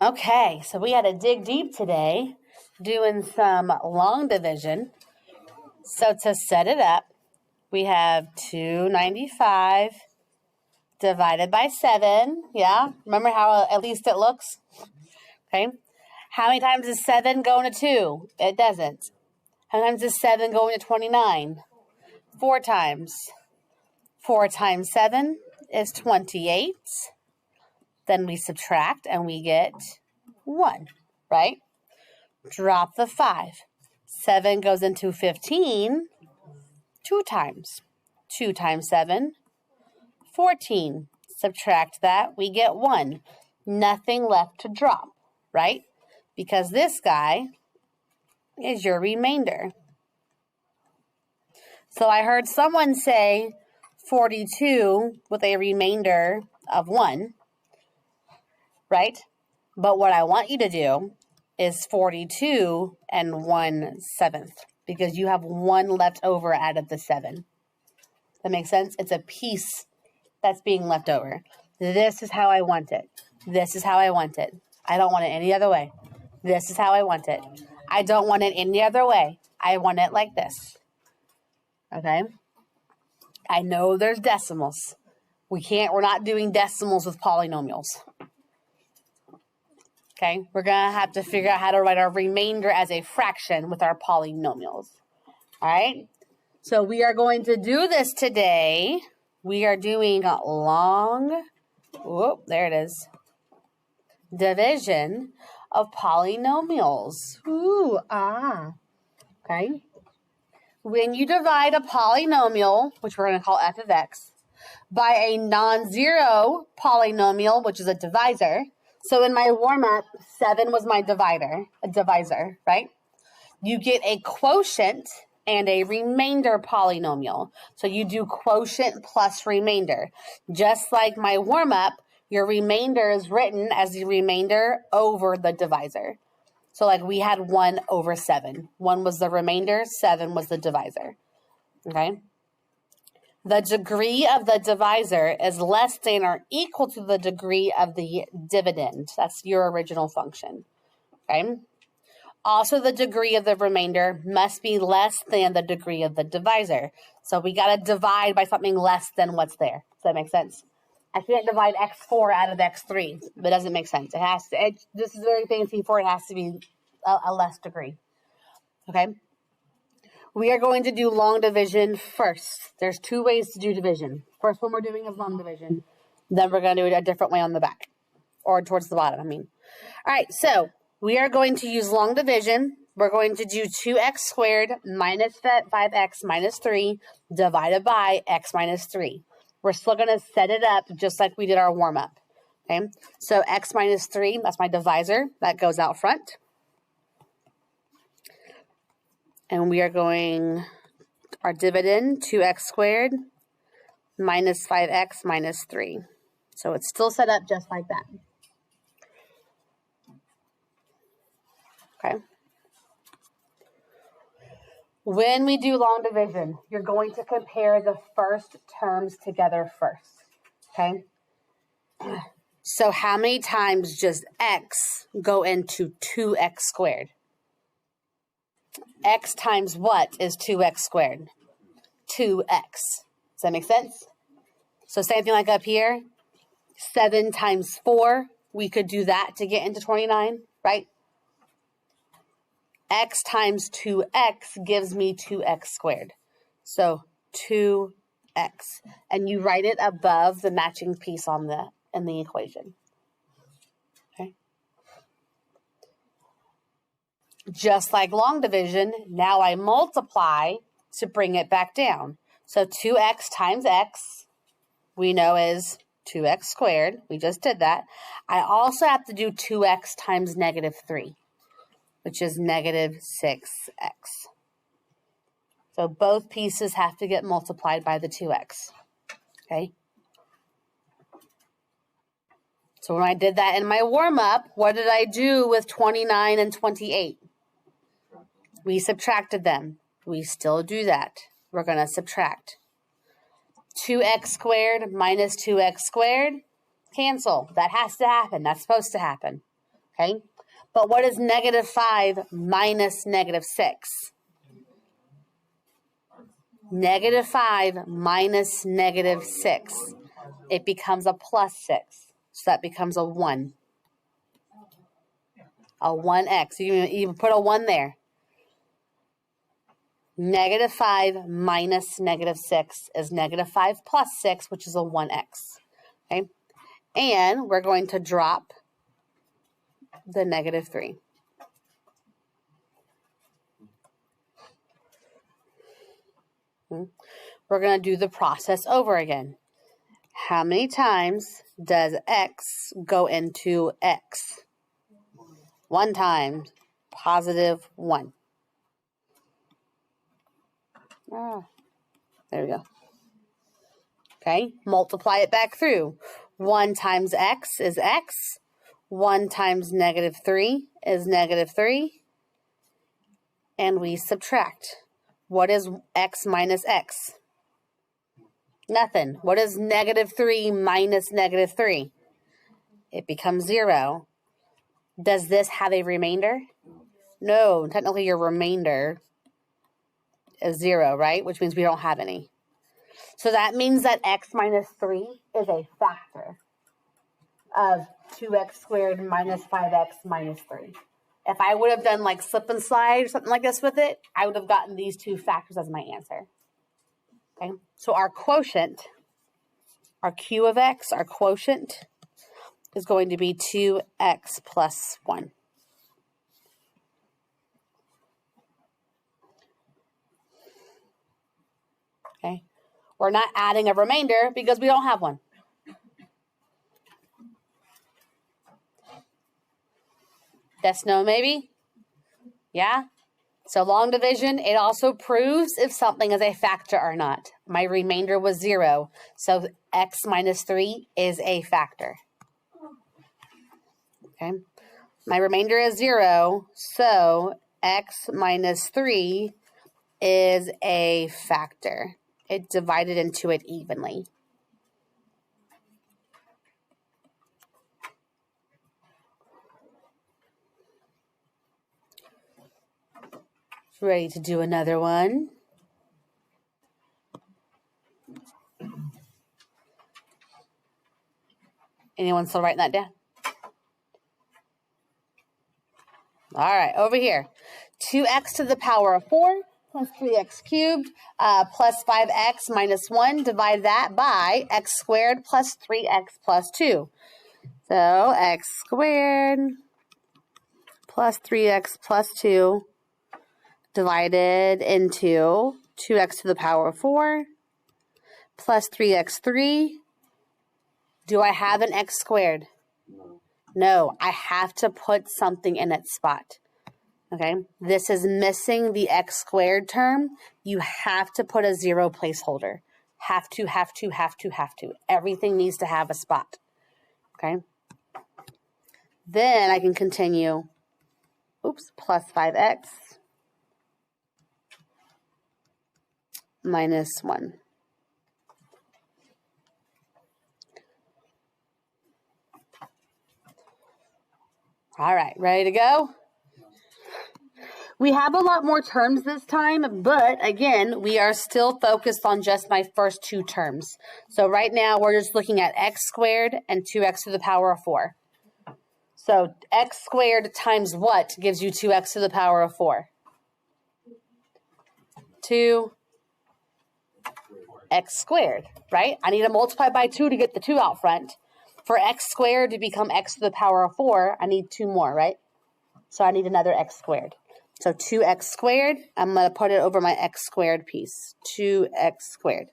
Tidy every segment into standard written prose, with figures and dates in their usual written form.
Okay, so we had to dig deep today, doing some long division. So to set it up, we have 295 divided by 7. Yeah, remember how at least it looks? Okay. How many times does 7 go into 2? It doesn't. How many times does 7 go into 29? 4 times. 4 times 7 is 28. Then we subtract and we get 1, right? Drop the 5. 7 goes into 15 2 times. 2 times 7, 14. Subtract that, we get 1. Nothing left to drop, right? Because this guy is your remainder. So I heard someone say 42 with a remainder of 1, right? But what I want you to do is 42 and 1/7, because you have 1 left over out of the 7. That makes sense? It's a piece that's being left over. This is how I want it. This is how I want it. I don't want it any other way. This is how I want it. I don't want it any other way. I want it like this. Okay? I know there's decimals. We're not doing decimals with polynomials. Okay? We're going to have to figure out how to write our remainder as a fraction with our polynomials. All right? So we are going to do this today. We are doing long, there it is, division of polynomials. Okay. When you divide a polynomial, which we're going to call f of x, by a non-zero polynomial, which is a divisor. So in my warm-up, 7 was my divisor, right? You get a quotient and a remainder polynomial. So you do quotient plus remainder. Just like my warm-up, your remainder is written as the remainder over the divisor. So like we had 1 over 7. 1 was the remainder, 7 was the divisor. Okay? The degree of the divisor is less than or equal to the degree of the dividend. That's your original function. Okay? Also, the degree of the remainder must be less than the degree of the divisor. So we got to divide by something less than what's there. Does that make sense? I can't divide x4 out of x3. That doesn't make sense. It has to. This is very fancy for it has to be a less degree. Okay? We are going to do long division first. There's 2 ways to do division. First one we're doing is long division. Then we're going to do it a different way on the back. Or towards the bottom, I mean. All right, so we are going to use long division. We're going to do 2x squared minus 5x minus 3 divided by x minus 3. We're still going to set it up just like we did our warm-up. Okay, so x minus 3, that's my divisor. That goes out front. And we are going, our dividend, 2x squared minus 5x minus 3. So it's still set up just like that. Okay. When we do long division, you're going to compare the first terms together first. Okay. So how many times does x go into 2x squared? X times what is 2x squared? 2x. Does that make sense? So same thing like up here. 7 times 4. We could do that to get into 29, right? X times 2x gives me 2x squared. So 2x. And you write it above the matching piece in the equation. Okay. Just like long division, now I multiply to bring it back down. So 2x times x, we know is 2x squared. We just did that. I also have to do 2x times negative 3, which is negative 6x. So both pieces have to get multiplied by the 2x. Okay? So when I did that in my warm-up, what did I do with 29 and 28? We subtracted them. We still do that. We're going to subtract. 2x squared minus 2x squared cancel. That has to happen. That's supposed to happen. Okay? But what is negative 5 minus negative 6? Negative 5 minus negative 6. It becomes a plus 6. So that becomes a 1. A 1x. You put a 1 there. Negative 5 minus negative 6 is negative 5 plus 6, which is a 1x. Okay? And we're going to drop the negative 3. We're going to do the process over again. How many times does x go into x? 1 time, positive 1. There we go. Okay, multiply it back through. 1 times x is x. 1 times negative 3 is negative 3. And we subtract. What is x minus x? Nothing. What is negative 3 minus negative 3? It becomes 0. Does this have a remainder? No, technically your remainder is 0, right? Which means we don't have any. So that means that x minus 3 is a factor of 2x squared minus 5x minus 3. If I would have done like slip and slide or something like this with it, I would have gotten these two factors as my answer. Okay, so our quotient, our q of x, our quotient is going to be 2x plus 1. Okay, we're not adding a remainder because we don't have one. Yes, no, maybe? Yeah? So long division, it also proves if something is a factor or not. My remainder was 0, so x minus 3 is a factor. Okay? My remainder is 0, so x minus 3 is a factor. It divided into it evenly. Ready to do another one. Anyone still writing that down? All right, over here. 2x to the power of 4 plus 3x cubed plus 5x minus 1. Divide that by x squared plus 3x plus 2. So x squared plus 3x plus 2 divided into 2x to the power of 4 plus 3x3. Do I have an x squared? No, I have to put something in its spot. Okay, this is missing the x squared term. You have to put a 0 placeholder. Have to. Everything needs to have a spot. Okay. Then I can continue. Plus 5x minus 1. All right, ready to go? We have a lot more terms this time, but again, we are still focused on just my first 2 terms. So right now, we're just looking at x squared and 2x to the power of 4. So x squared times what gives you 2x to the power of 4? 2x squared, right? I need to multiply by 2 to get the 2 out front. For x squared to become x to the power of 4, I need 2 more, right? So I need another x squared. So 2x squared, I'm going to put it over my x squared piece. 2x squared.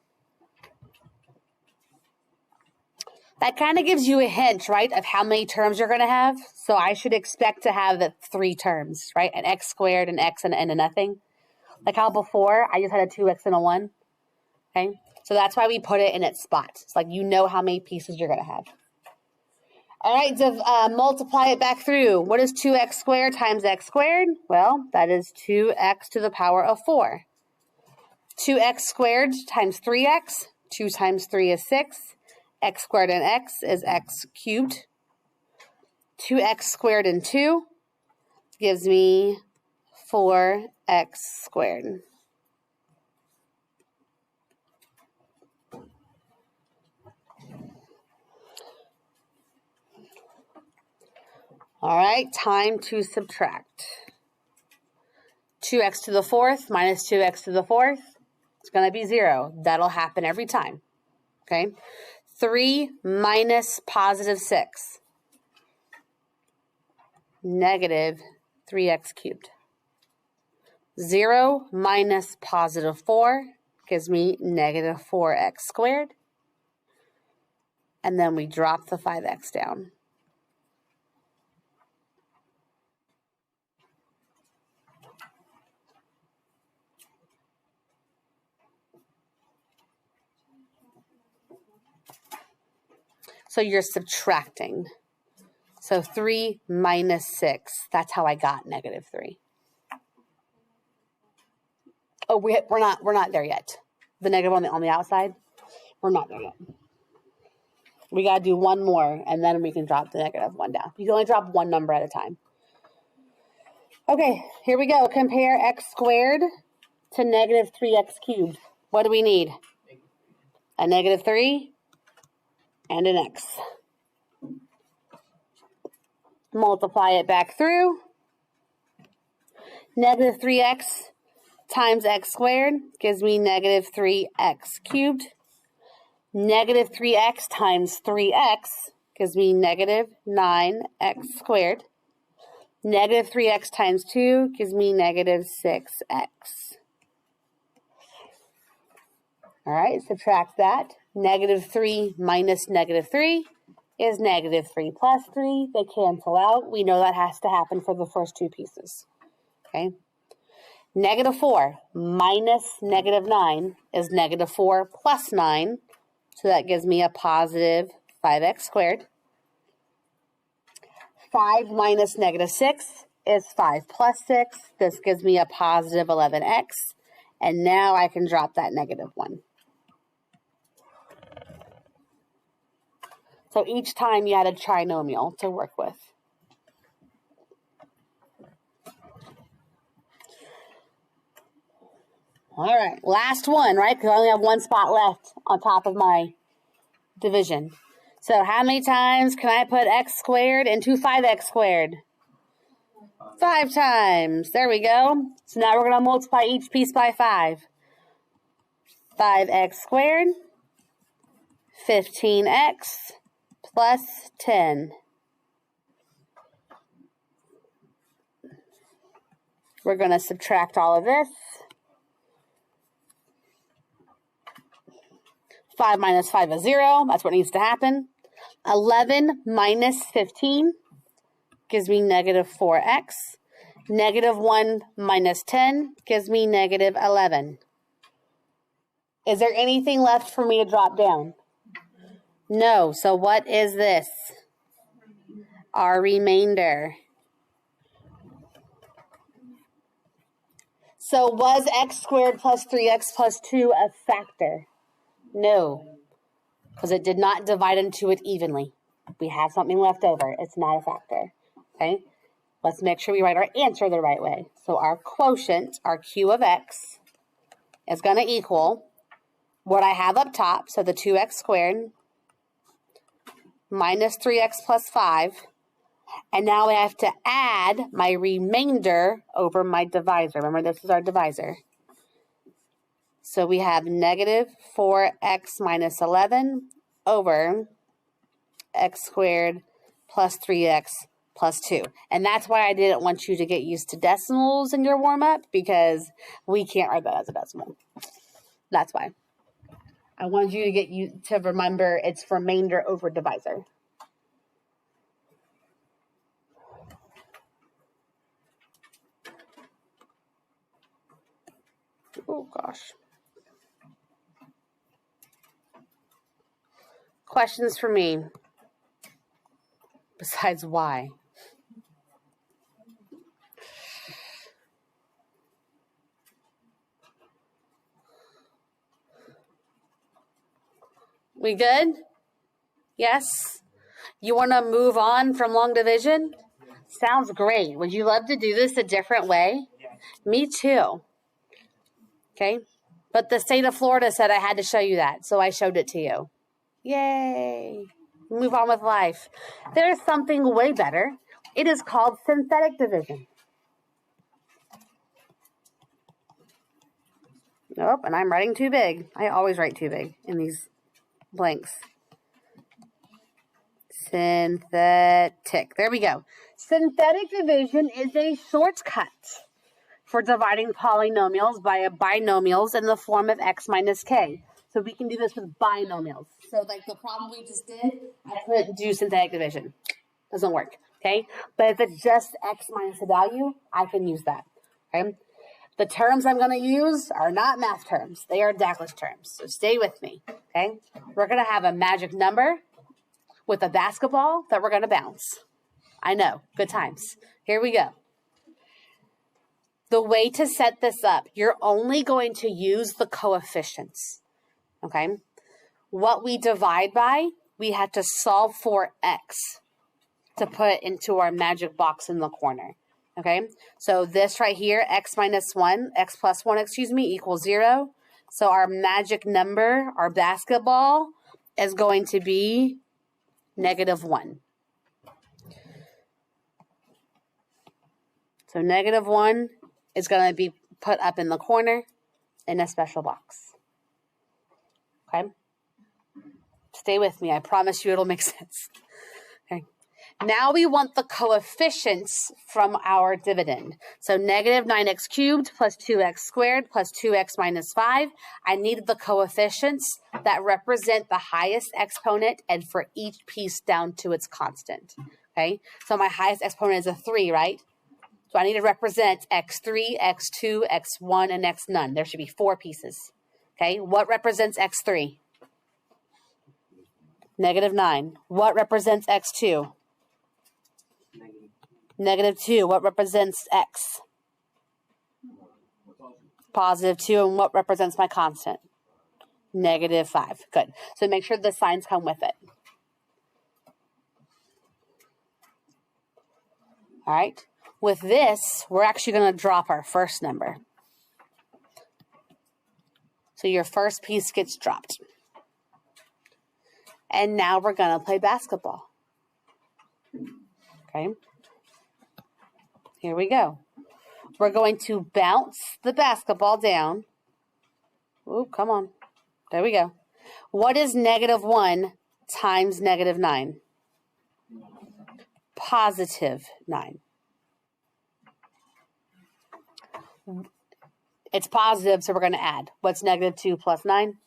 That kind of gives you a hint, right, of how many terms you're going to have. So I should expect to have the 3 terms, right? An x squared, an x, and a nothing. Like how before, I just had a 2x and a 1. Okay? So that's why we put it in its spot. It's like you know how many pieces you're going to have. All right, multiply it back through. What is 2x squared times x squared? Well, that is 2x to the power of 4. 2x squared times 3x. 2 times 3 is 6. x squared and x is x cubed. 2x squared and 2 gives me 4x squared. All right, time to subtract. 2x to the fourth minus 2x to the fourth, it's going to be 0. That'll happen every time, okay? 3 minus positive 6, negative 3x cubed. 0 minus positive 4 gives me negative 4x squared. And then we drop the 5x down. So you're subtracting. So 3 minus 6, that's how I got negative 3. Oh, we're not there yet. The negative on the outside, we're not there yet. We got to do one more, and then we can drop the negative 1 down. You can only drop one number at a time. Okay, here we go. Compare x squared to negative 3x cubed. What do we need? A negative 3 and an x. Multiply it back through. Negative 3x times x squared gives me negative 3x cubed. Negative 3x times 3x gives me negative 9x squared. Negative 3x times 2 gives me negative 6x. All right, subtract that. Negative 3 minus negative 3 is negative 3 plus 3. They cancel out. We know that has to happen for the first two pieces. Okay. Negative 4 minus negative 9 is negative 4 plus 9. So that gives me a positive 5x squared. 5 minus negative 6 is 5 plus 6. This gives me a positive 11x. And now I can drop that negative 1. So each time you had a trinomial to work with. All right, last one, right? Because I only have one spot left on top of my division. So how many times can I put x squared into 5x squared? 5 times. There we go. So now we're going to multiply each piece by 5. 5x squared, 15x plus 10. We're going to subtract all of this. 5 minus 5 is 0. That's what needs to happen. 11 minus 15 gives me negative 4x. Negative 1 minus 10 gives me negative 11. Is there anything left for me to drop down? No. So what is this? Our remainder. So was x squared plus 3x plus 2 a factor? No, because it did not divide into it evenly. We have something left over. It's not a factor. Okay? Let's make sure we write our answer the right way. So our quotient, our q of x, is going to equal what I have up top, so the 2x squared, minus 3x plus 5. And now I have to add my remainder over my divisor. Remember, this is our divisor. So we have negative 4x minus 11 over x squared plus 3x plus 2. And that's why I didn't want you to get used to decimals in your warm-up, because we can't write that as a decimal. That's why. I wanted you to get you to remember it's remainder over divisor. Oh, gosh. Questions for me? Besides why? We good? Yes? You want to move on from long division? Sounds great. Would you love to do this a different way? Me too. Okay? But the state of Florida said I had to show you that, so I showed it to you. Yay! Move on with life. There's something way better. It is called synthetic division. Nope, and I'm writing too big. I always write too big in these blanks. Synthetic. There we go. Synthetic division is a shortcut for dividing polynomials by binomials in the form of x minus k. So we can do this with binomials. So like the problem we just did, I couldn't do synthetic division. Doesn't work, okay? But if it's just x minus a value, I can use that, okay? The terms I'm going to use are not math terms. They are Douglas terms. So stay with me, okay? We're going to have a magic number with a basketball that we're going to bounce. I know, good times. Here we go. The way to set this up, you're only going to use the coefficients, okay? What we divide by, we had to solve for x to put into our magic box in the corner, okay? So this right here, x plus 1, equals 0. So our magic number, our basketball, is going to be -1. So -1 is going to be put up in the corner in a special box. Okay? Stay with me. I promise you it'll make sense. Okay. Now we want the coefficients from our dividend. So -9x cubed plus 2x squared plus 2x minus 5. I needed the coefficients that represent the highest exponent and for each piece down to its constant. Okay? So my highest exponent is a 3, right? So I need to represent x3, x2, x1, and x none. There should be 4 pieces. Okay? What represents x3? -9. What represents x2? -2. What represents x? +2. And what represents my constant? -5. Good. So make sure the signs come with it. All right. With this, we're actually going to drop our first number. So your first piece gets dropped. And now we're going to play basketball. Okay. Here we go. We're going to bounce the basketball down. Ooh, come on. There we go. What is -1 times -9? +9. It's positive, so we're going to add. What's -2 plus 9?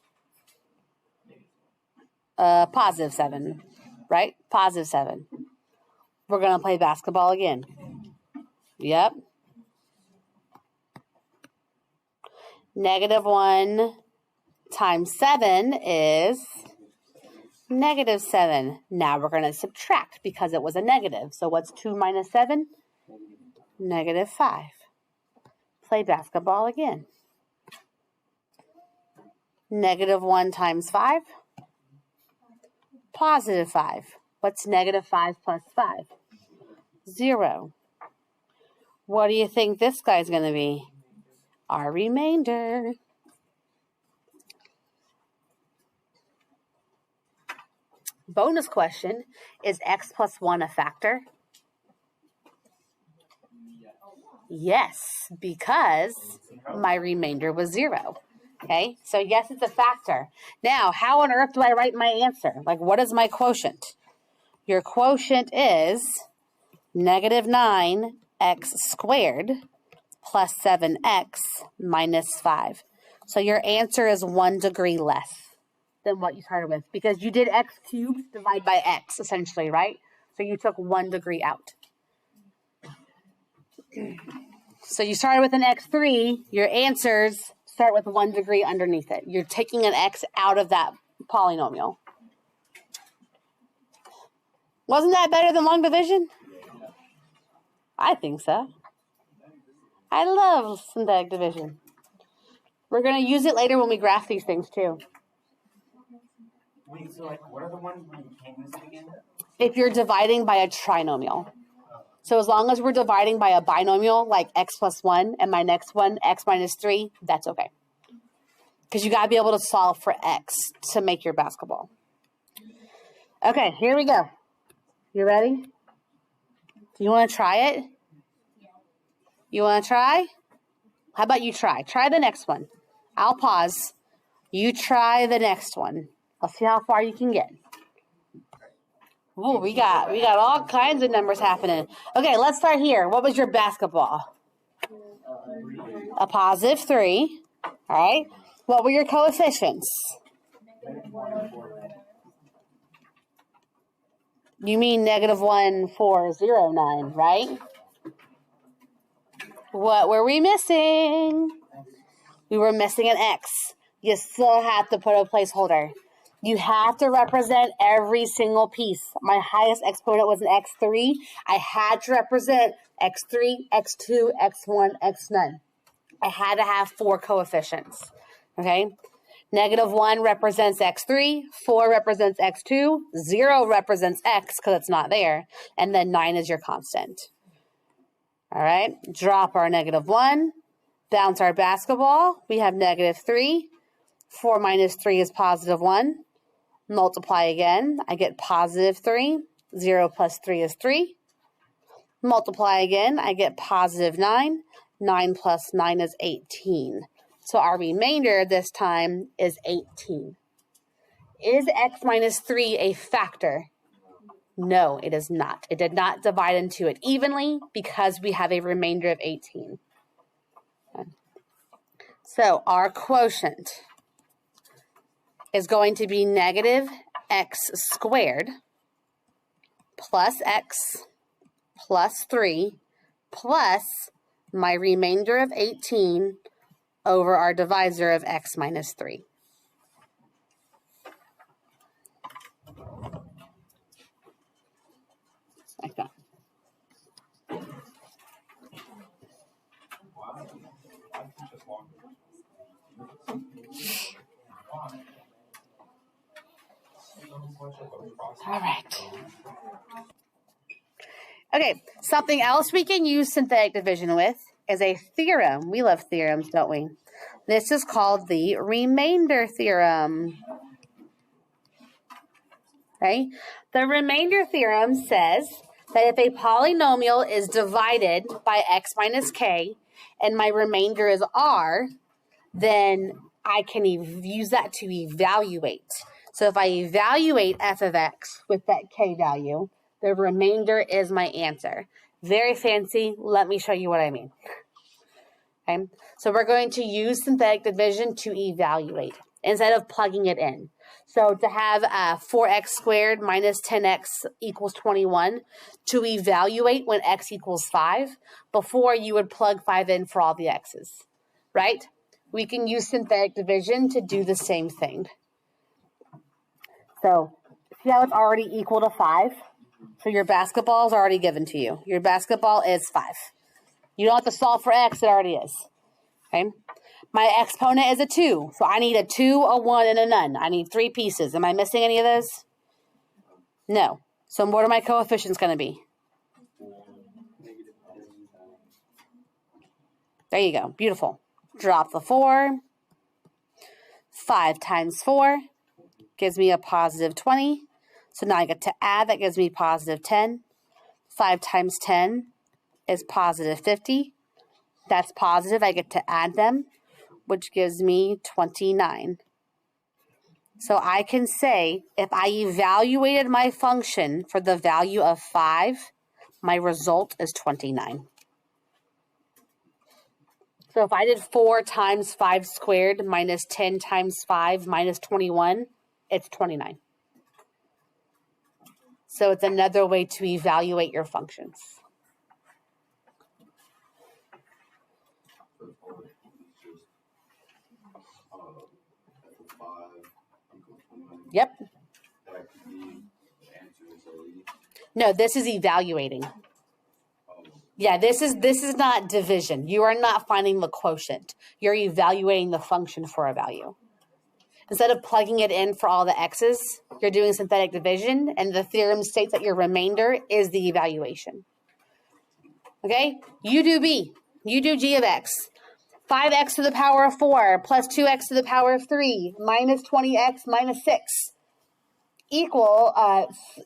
+7, right? +7. We're going to play basketball again. Yep. -1 times 7 is -7. Now we're going to subtract because it was a negative. So what's 2 minus 7? -5. Play basketball again. -1 times 5? +5. What's -5 plus 5? 0. What do you think this guy's going to be? Our remainder. Bonus question, is x plus 1 a factor? Yes, because my remainder was 0. Okay, so yes, it's a factor. Now, how on earth do I write my answer? Like, what is my quotient? Your quotient is -9x squared plus 7x minus 5. So your answer is 1 degree less than what you started with because you did x cubed divided by x, essentially, right? So you took 1 degree out. So you started with an x3, your answers start with 1 degree underneath it. You're taking an x out of that polynomial. Wasn't that better than long division? I think so. I love synthetic division. We're going to use it later when we graph these things too. Wait, so like, what are the ones where you can't use it again? If you're dividing by a trinomial. So as long as we're dividing by a binomial, like x plus 1, and my next one, x minus 3, that's okay. Because you got to be able to solve for x to make your basketball. Okay, here we go. You ready? Do you want to try it? You want to try? How about you try? Try the next one. I'll pause. You try the next one. I'll see how far you can get. Oh, we got all kinds of numbers happening. Okay, let's start here. What was your basketball? A positive 3. All right. What were your coefficients? You mean negative 1, 4, 0, 9, right? What were we missing? We were missing an x. You still have to put a placeholder. You have to represent every single piece. My highest exponent was an x3. I had to represent x3, x2, x1, x9. I had to have 4 coefficients. Okay? Negative 1 represents x3, 4 represents x2, 0 represents x because it's not there, and then 9 is your constant. All right? Drop our negative 1, bounce our basketball. We have negative 3. 4 minus 3 is positive 1. Multiply again. I get positive 3. 0 plus 3 is 3. Multiply again. I get positive 9. 9 plus 9 is 18. So our remainder this time is 18. Is x minus 3 a factor? No, it is not. It did not divide into it evenly because we have a remainder of 18. So our quotient is going to be negative x squared plus x plus 3 plus my remainder of 18 over our divisor of x minus 3. Like that. All right. Okay, something else we can use synthetic division with is a theorem. We love theorems, don't we? This is called the remainder theorem. Okay? The remainder theorem says that if a polynomial is divided by x minus k and my remainder is r, then I can use that to evaluate. So if I evaluate f of x with that k value, the remainder is my answer. Very fancy. Let me show you what I mean. Okay, so we're going to use synthetic division to evaluate instead of plugging it in. So to have 4x squared minus 10x equals 21, to evaluate when x equals 5, before you would plug 5 in for all the x's, right? We can use synthetic division to do the same thing. So see how it's already equal to 5? So your basketball is already given to you. Your basketball is 5. You don't have to solve for x, it already is. Okay? My exponent is a 2. So I need a 2, a 1, and a none. I need 3 pieces. Am I missing any of those? No. So what are my coefficients going to be? There you go. Beautiful. Drop the 4. 5 times 4 gives me a positive 20. So now I get to add. That gives me positive 10. 5 times 10 is positive 50. That's positive. I get to add them, which gives me 29. So I can say if I evaluated my function for the value of 5, my result is 29. So if I did 4 times 5 squared minus 10 times 5 minus 21, it's 29. So it's another way to evaluate your functions. Yep. No, this is evaluating. Yeah, this is not division. You are not finding the quotient. You're evaluating the function for a value. Instead of plugging it in for all the x's, you're doing synthetic division, and the theorem states that your remainder is the evaluation. Okay? You do B. You do g of x. 5x to the power of 4 plus 2x to the power of 3 minus 20x minus 6 equal,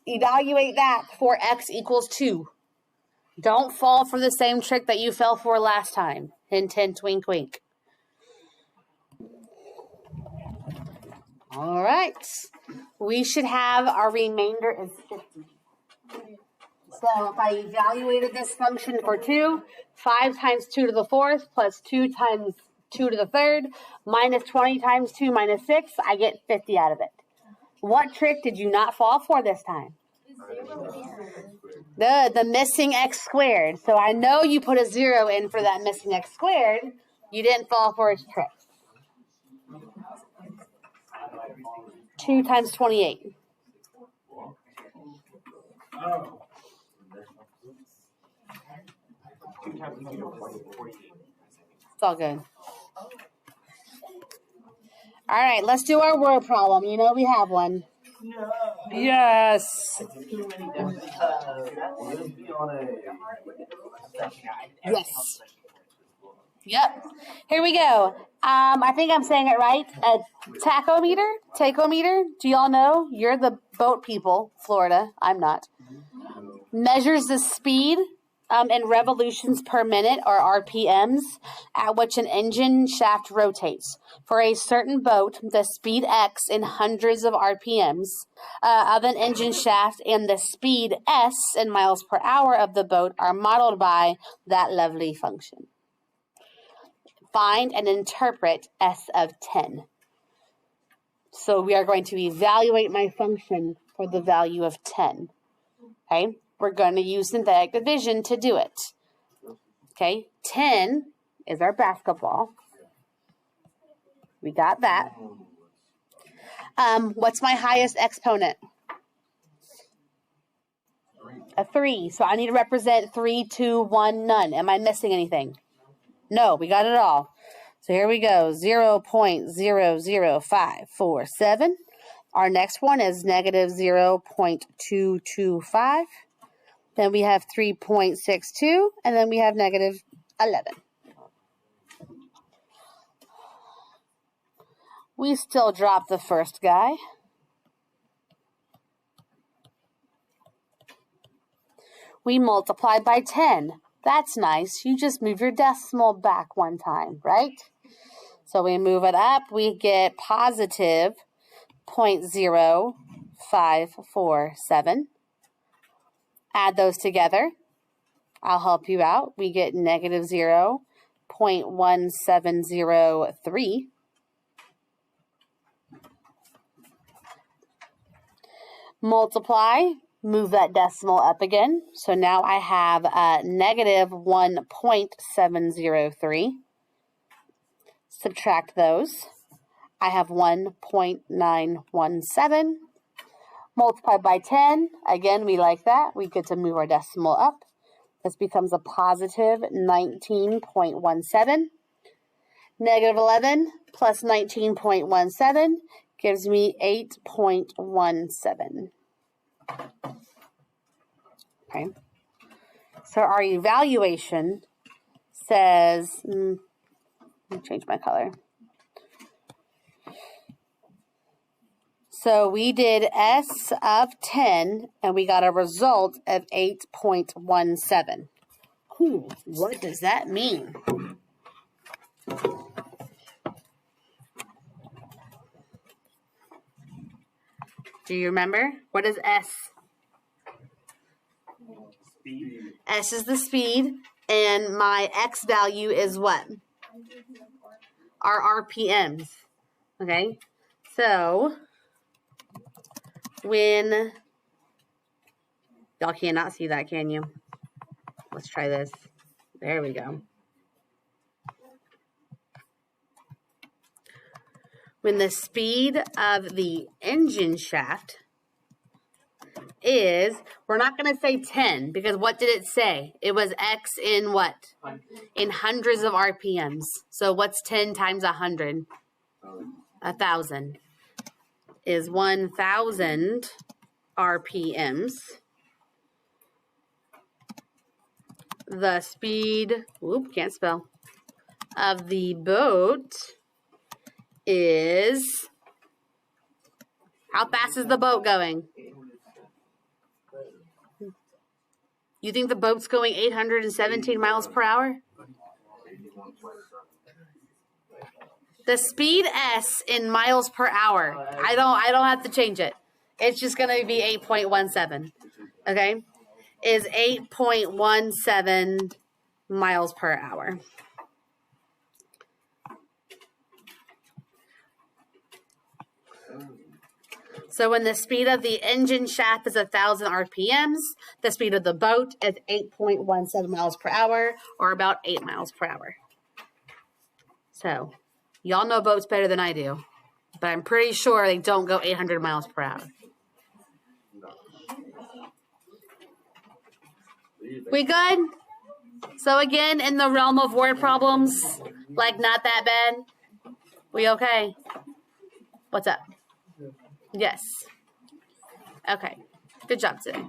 evaluate that for x equals 2. Don't fall for the same trick that you fell for last time. Hint, hint, wink, wink. All right. We should have our remainder is 50. So if I evaluated this function for 2, 5 times 2 to the 4th plus 2 times 2 to the 3rd minus 20 times 2 minus 6, I get 50 out of it. What trick did you not fall for this time? The missing x squared. So I know you put a 0 in for that missing x squared. You didn't fall for its trick. 2 times 28. Oh. 2 times 2 to 48. It's all good. All right, let's do our word problem. You know we have one. No. Yes. Too many Yes. Yep. Here we go. I think I'm saying it right. A tachometer. Do y'all know? You're the boat people, Florida. I'm not. Measures the speed in revolutions per minute, or RPMs, at which an engine shaft rotates. For a certain boat, the speed x in hundreds of RPMs of an engine shaft and the speed s in miles per hour of the boat are modeled by that lovely function. Find and interpret s of 10. So we are going to evaluate my function for the value of 10. Okay? We're going to use synthetic division to do it. Okay? 10 is our basketball. We got that. What's my highest exponent? A 3. So I need to represent 3, 2, 1, none. Am I missing anything? No, we got it all. So here we go. 0.00547. Our next one is negative 0.225. Then we have 3.62. And then we have negative 11. We still drop the first guy. We multiply by 10. That's nice. You just move your decimal back one time, right? So we move it up. We get positive 0.0547. Add those together. I'll help you out. We get negative 0.1703. Multiply. Move that decimal up again. So now I have negative 1.703. Subtract those. I have 1.917. Multiply by 10. Again, we like that. We get to move our decimal up. This becomes a positive 19.17. Negative 11 plus 19.17 gives me 8.17. Okay. So our evaluation says, let me change my color. So we did S of 10, and we got a result of 8.17. What does that mean? Do you remember? What is S? Speed. S is the speed, and my X value is what? Our RPMs. Okay? So when, y'all cannot see that, can you? Let's try this. There we go. When the speed of the engine shaft is, we're not going to say 10, because what did it say? It was X in what? In hundreds of RPMs. So what's 10 times 100? 1,000. is 1,000 RPMs. The speed, can't spell, of the boat is, how fast is the boat going? You think the boat's going 817 miles per hour? The speed S in miles per hour. I don't have to change it. It's just going to be 8.17. Okay? Is 8.17 miles per hour. So when the speed of the engine shaft is 1,000 RPMs, the speed of the boat is 8.17 miles per hour, or about 8 miles per hour. So y'all know boats better than I do, but I'm pretty sure they don't go 800 miles per hour. We good? So again, in the realm of word problems, like not that bad. We okay? What's up? Yes. Okay. Good job today.